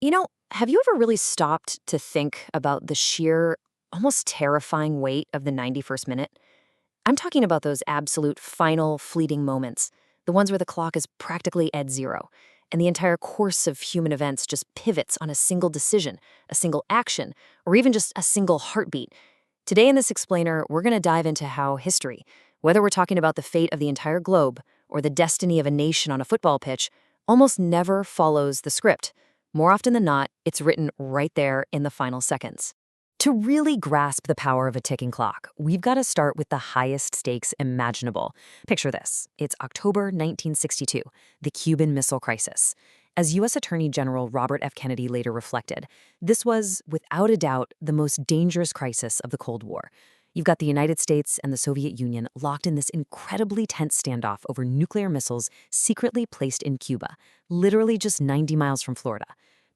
Have you ever really stopped to think about the sheer, almost terrifying weight of the 91st minute? I'm talking about those absolute final fleeting moments, the ones where the clock is practically at zero, and the entire course of human events just pivots on a single decision, a single action, or even just a single heartbeat. Today in this explainer, we're going to dive into how history, whether we're talking about the fate of the entire globe or the destiny of a nation on a football pitch, almost never follows the script. More often than not, it's written right there in the final seconds. To really grasp the power of a ticking clock, we've got to start with the highest stakes imaginable. Picture this. It's October 1962, the Cuban Missile Crisis. As U.S. Attorney General Robert F. Kennedy later reflected, this was, without a doubt, the most dangerous crisis of the Cold War. You've got the United States and the Soviet Union locked in this incredibly tense standoff over nuclear missiles secretly placed in Cuba, literally just 90 miles from Florida.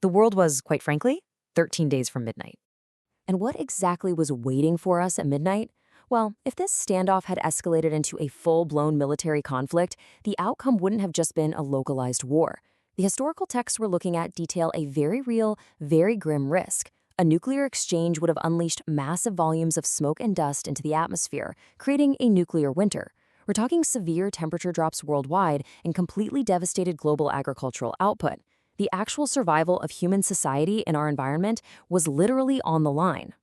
The world was, quite frankly, 13 days from midnight. And what exactly was waiting for us at midnight? Well, if this standoff had escalated into a full-blown military conflict, the outcome wouldn't have just been a localized war. The historical texts we're looking at detail a very real, very grim risk. A nuclear exchange would have unleashed massive volumes of smoke and dust into the atmosphere, creating a nuclear winter. We're talking severe temperature drops worldwide and completely devastated global agricultural output. The actual survival of human society in our environment was literally on the line.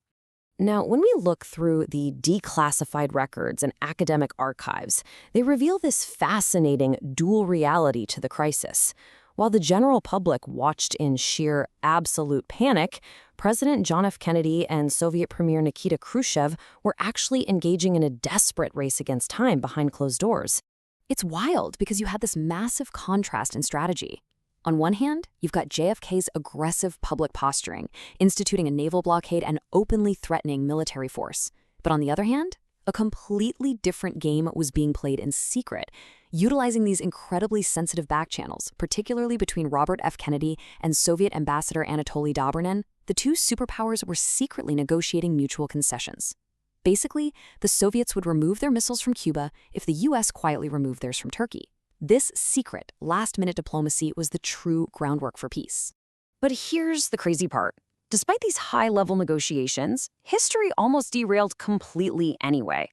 Now, when we look through the declassified records and academic archives, they reveal this fascinating dual reality to the crisis. While the general public watched in sheer absolute panic, President John F. Kennedy and Soviet Premier Nikita Khrushchev were actually engaging in a desperate race against time behind closed doors. It's wild because you had this massive contrast in strategy. On one hand, you've got JFK's aggressive public posturing, instituting a naval blockade and openly threatening military force. But on the other hand, a completely different game was being played in secret, utilizing these incredibly sensitive back channels, particularly between Robert F. Kennedy and Soviet Ambassador Anatoly Dobrinin. The two superpowers were secretly negotiating mutual concessions. Basically, the Soviets would remove their missiles from Cuba if the U.S. quietly removed theirs from Turkey. This secret, last-minute diplomacy was the true groundwork for peace. But here's the crazy part. Despite these high-level negotiations, history almost derailed completely anyway.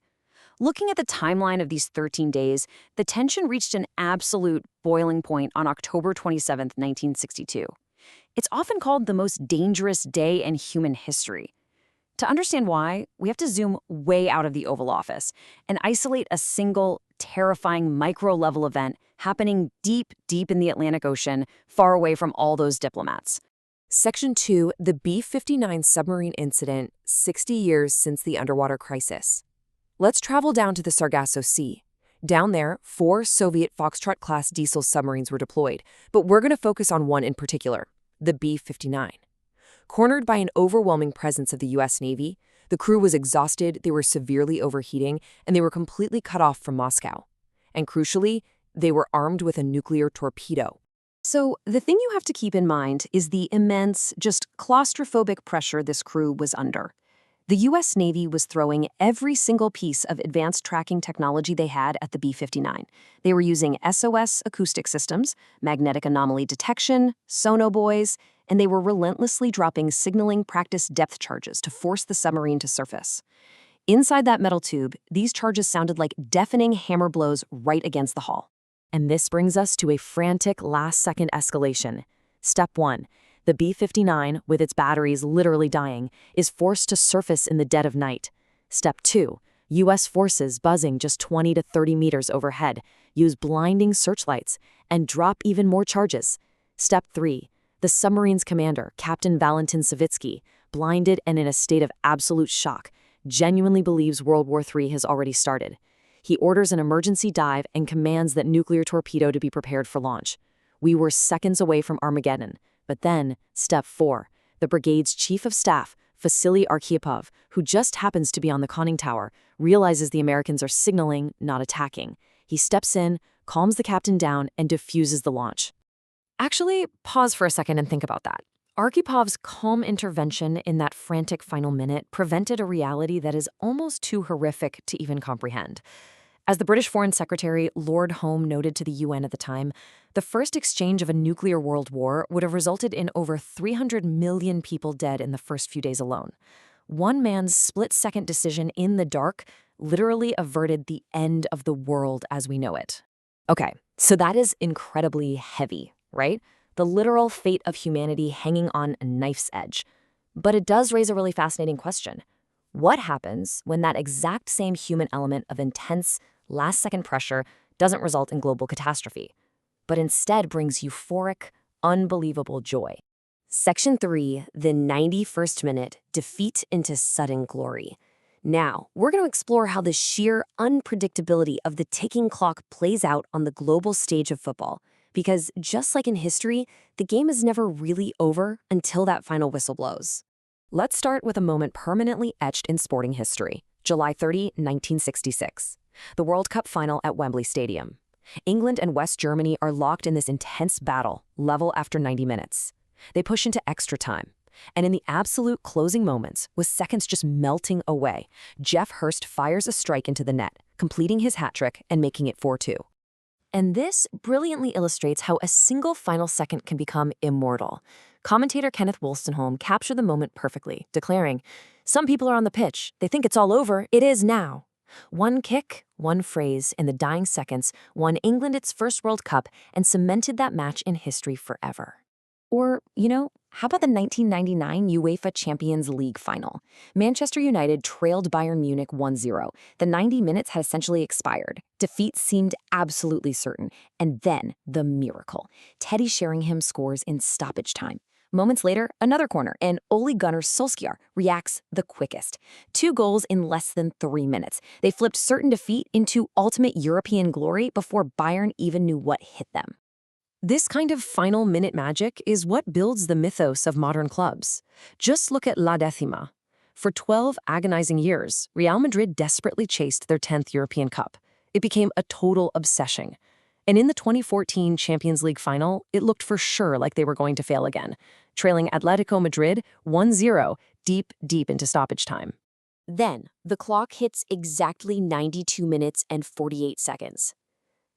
Looking at the timeline of these 13 days, the tension reached an absolute boiling point on October 27, 1962. It's often called the most dangerous day in human history. To understand why, we have to zoom way out of the Oval Office and isolate a single, terrifying micro-level event happening deep, deep in the Atlantic Ocean, far away from all those diplomats. Section 2, the B-59 submarine incident, 60 years since the underwater crisis. Let's travel down to the Sargasso Sea. Down there, 4 Soviet Foxtrot-class diesel submarines were deployed, but we're going to focus on one in particular, the B-59. Cornered by an overwhelming presence of the U.S. Navy, the crew was exhausted, they were severely overheating, and they were completely cut off from Moscow. And crucially, they were armed with a nuclear torpedo. So the thing you have to keep in mind is the immense, just claustrophobic pressure this crew was under. The U.S. Navy was throwing every single piece of advanced tracking technology they had at the B-59. They were using SOS acoustic systems, magnetic anomaly detection, sonobuoys, and they were relentlessly dropping signaling practice depth charges to force the submarine to surface. Inside that metal tube, these charges sounded like deafening hammer blows right against the hull. And this brings us to a frantic last-second escalation. Step 1. The B-59, with its batteries literally dying, is forced to surface in the dead of night. Step 2. U.S. forces buzzing just 20 to 30 meters overhead use blinding searchlights and drop even more charges. Step 3. The submarine's commander, Captain Valentin Savitsky, blinded and in a state of absolute shock, genuinely believes World War III has already started. He orders an emergency dive and commands that nuclear torpedo to be prepared for launch. We were seconds away from Armageddon. But then, step 4, the brigade's chief of staff, Vasily Arkhipov, who just happens to be on the conning tower, realizes the Americans are signaling, not attacking. He steps in, calms the captain down, and defuses the launch. Actually, pause for a second and think about that. Arkhipov's calm intervention in that frantic final minute prevented a reality that is almost too horrific to even comprehend. As the British Foreign Secretary Lord Home noted to the UN at the time, the first exchange of a nuclear world war would have resulted in over 300 million people dead in the first few days alone. One man's split-second decision in the dark literally averted the end of the world as we know it. Okay, so that is incredibly heavy, right? The literal fate of humanity hanging on a knife's edge. But it does raise a really fascinating question. What happens when that exact same human element of intense, last-second pressure doesn't result in global catastrophe, but instead brings euphoric, unbelievable joy? Section 3, the 91st minute, defeat into sudden glory. Now, we're going to explore how the sheer unpredictability of the ticking clock plays out on the global stage of football. Because just like in history, the game is never really over until that final whistle blows. Let's start with a moment permanently etched in sporting history. July 30, 1966. The World Cup final at Wembley Stadium. England and West Germany are locked in this intense battle, level after 90 minutes. They push into extra time. And in the absolute closing moments, with seconds just melting away, Jeff Hurst fires a strike into the net, completing his hat trick and making it 4-2. And this brilliantly illustrates how a single final second can become immortal. Commentator Kenneth Wolstenholme captured the moment perfectly, declaring, "Some people are on the pitch. They think it's all over. It is now." One kick, one phrase in the dying seconds won England its first World Cup and cemented that match in history forever. Or, how about the 1999 UEFA Champions League final? Manchester United trailed Bayern Munich 1-0. The 90 minutes had essentially expired. Defeat seemed absolutely certain. And then, the miracle. Teddy Sheringham scores in stoppage time. Moments later, another corner, and Ole Gunnar Solskjær reacts the quickest. 2 goals in less than 3 minutes. They flipped certain defeat into ultimate European glory before Bayern even knew what hit them. This kind of final minute magic is what builds the mythos of modern clubs. Just look at La Décima. For 12 agonizing years, Real Madrid desperately chased their 10th European Cup. It became a total obsession. And in the 2014 Champions League final, it looked for sure like they were going to fail again, trailing Atletico Madrid 1-0 deep into stoppage time. Then, the clock hits exactly 92 minutes and 48 seconds.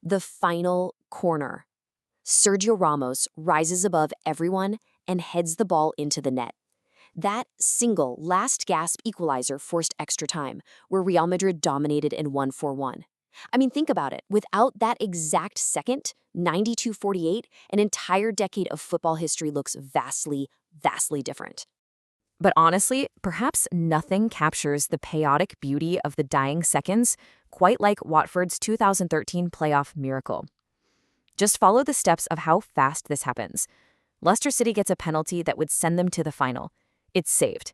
The final corner. Sergio Ramos rises above everyone and heads the ball into the net. That single last-gasp equalizer forced extra time, where Real Madrid dominated and won 4-1. I mean, think about it. Without that exact second, 92-48, an entire decade of football history looks vastly different. But honestly, perhaps nothing captures the chaotic beauty of the dying seconds quite like Watford's 2013 playoff miracle. Just follow the steps of how fast this happens. Leicester City gets a penalty that would send them to the final. It's saved.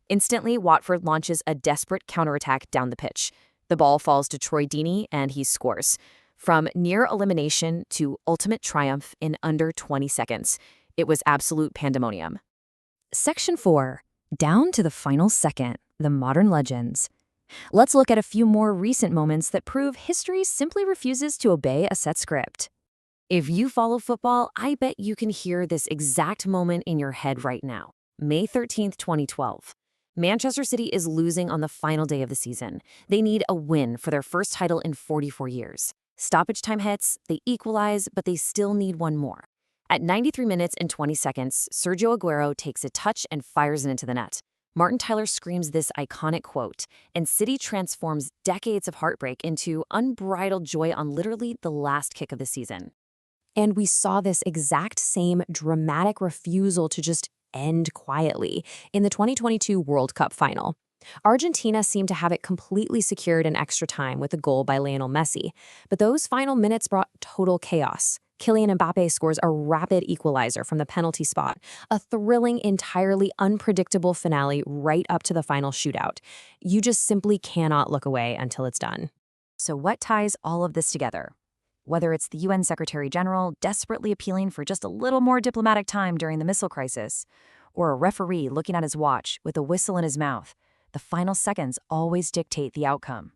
Instantly, Watford launches a desperate counterattack down the pitch. The ball falls to Troy Deeney, and he scores. From near elimination to ultimate triumph in under 20 seconds. It was absolute pandemonium. Section 4. Down to the final second, the modern legends. Let's look at a few more recent moments that prove history simply refuses to obey a set script. If you follow football, I bet you can hear this exact moment in your head right now. May 13th, 2012. Manchester City is losing on the final day of the season. They need a win for their first title in 44 years. Stoppage time hits, they equalize, but they still need one more. At 93 minutes and 20 seconds, Sergio Aguero takes a touch and fires it into the net. Martin Tyler screams this iconic quote, and City transforms decades of heartbreak into unbridled joy on literally the last kick of the season. And we saw this exact same dramatic refusal to just end quietly in the 2022 World Cup final. Argentina seemed to have it completely secured in extra time with a goal by Lionel Messi, but those final minutes brought total chaos. Kylian Mbappe scores a rapid equalizer from the penalty spot, a thrilling, entirely unpredictable finale right up to the final shootout. You just simply cannot look away until it's done. So what ties all of this together? Whether it's the UN Secretary General desperately appealing for just a little more diplomatic time during the missile crisis, or a referee looking at his watch with a whistle in his mouth, the final seconds always dictate the outcome.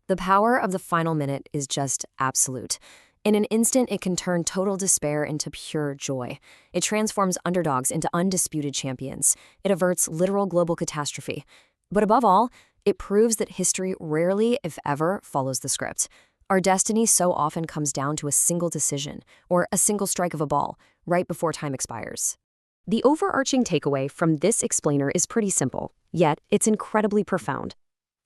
The power of the final minute is just absolute. In an instant, it can turn total despair into pure joy. It transforms underdogs into undisputed champions. It averts literal global catastrophe. But above all, it proves that history rarely, if ever, follows the script. Our destiny so often comes down to a single decision or a single strike of a ball right before time expires. The overarching takeaway from this explainer is pretty simple, yet it's incredibly profound.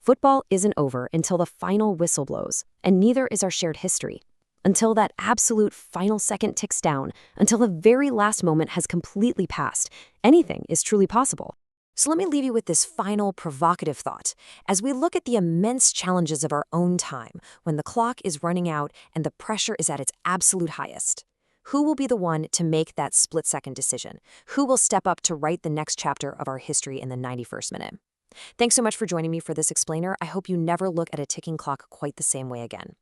Football isn't over until the final whistle blows, and neither is our shared history. Until that absolute final second ticks down, until the very last moment has completely passed, anything is truly possible. So let me leave you with this final provocative thought. As we look at the immense challenges of our own time, when the clock is running out and the pressure is at its absolute highest, who will be the one to make that split-second decision? Who will step up to write the next chapter of our history in the 91st minute? Thanks so much for joining me for this explainer. I hope you never look at a ticking clock quite the same way again.